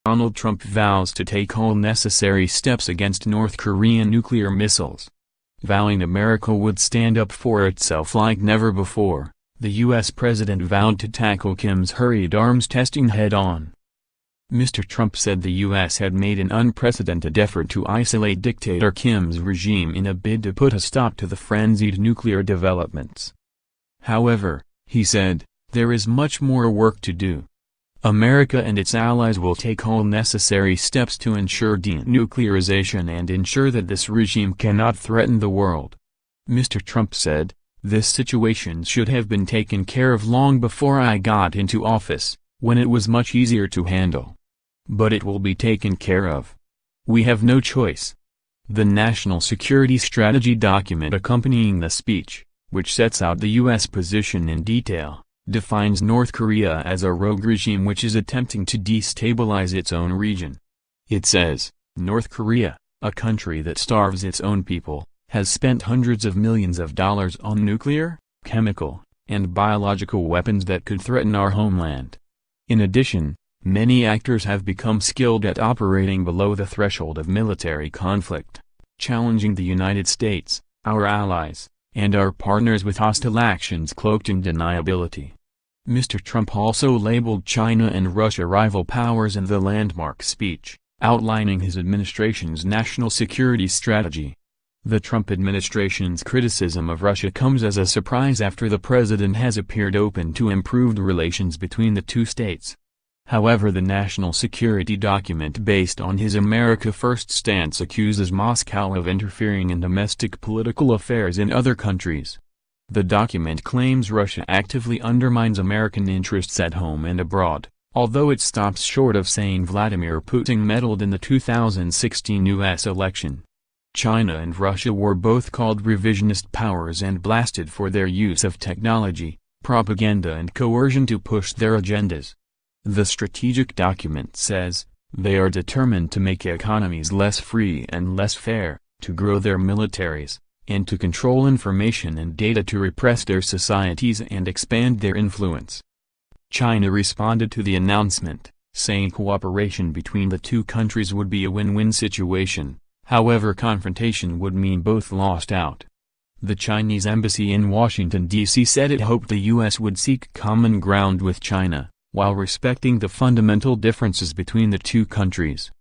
Donald Trump vows to take all necessary steps against North Korean nuclear missiles. Vowing America would stand up for itself like never before, the U.S. president vowed to tackle Kim's hurried arms testing head-on. Mr. Trump said the U.S. had made an unprecedented effort to isolate dictator Kim's regime in a bid to put a stop to the frenzied nuclear developments. However, he said, there is much more work to do. America and its allies will take all necessary steps to ensure denuclearization and ensure that this regime cannot threaten the world. Mr. Trump said, this situation should have been taken care of long before I got into office, when it was much easier to handle. But it will be taken care of. We have no choice. The National Security Strategy document accompanying the speech, which sets out the U.S. position in detail, defines North Korea as a rogue regime which is attempting to destabilize its own region. It says, North Korea, a country that starves its own people, has spent hundreds of millions of dollars on nuclear, chemical, and biological weapons that could threaten our homeland. In addition, many actors have become skilled at operating below the threshold of military conflict, challenging the United States, our allies, and our partners with hostile actions cloaked in deniability. Mr. Trump also labeled China and Russia rival powers in the landmark speech, outlining his administration's national security strategy. The Trump administration's criticism of Russia comes as a surprise after the president has appeared open to improved relations between the two states. However, the national security document based on his America First stance accuses Moscow of interfering in domestic political affairs in other countries. The document claims Russia actively undermines American interests at home and abroad, although it stops short of saying Vladimir Putin meddled in the 2016 U.S. election. China and Russia were both called revisionist powers and blasted for their use of technology, propaganda and coercion to push their agendas. The strategic document says, they are determined to make economies less free and less fair, to grow their militaries, and to control information and data to repress their societies and expand their influence. China responded to the announcement, saying cooperation between the two countries would be a win-win situation, however confrontation would mean both lost out. The Chinese embassy in Washington, D.C. said it hoped the U.S. would seek common ground with China, while respecting the fundamental differences between the two countries.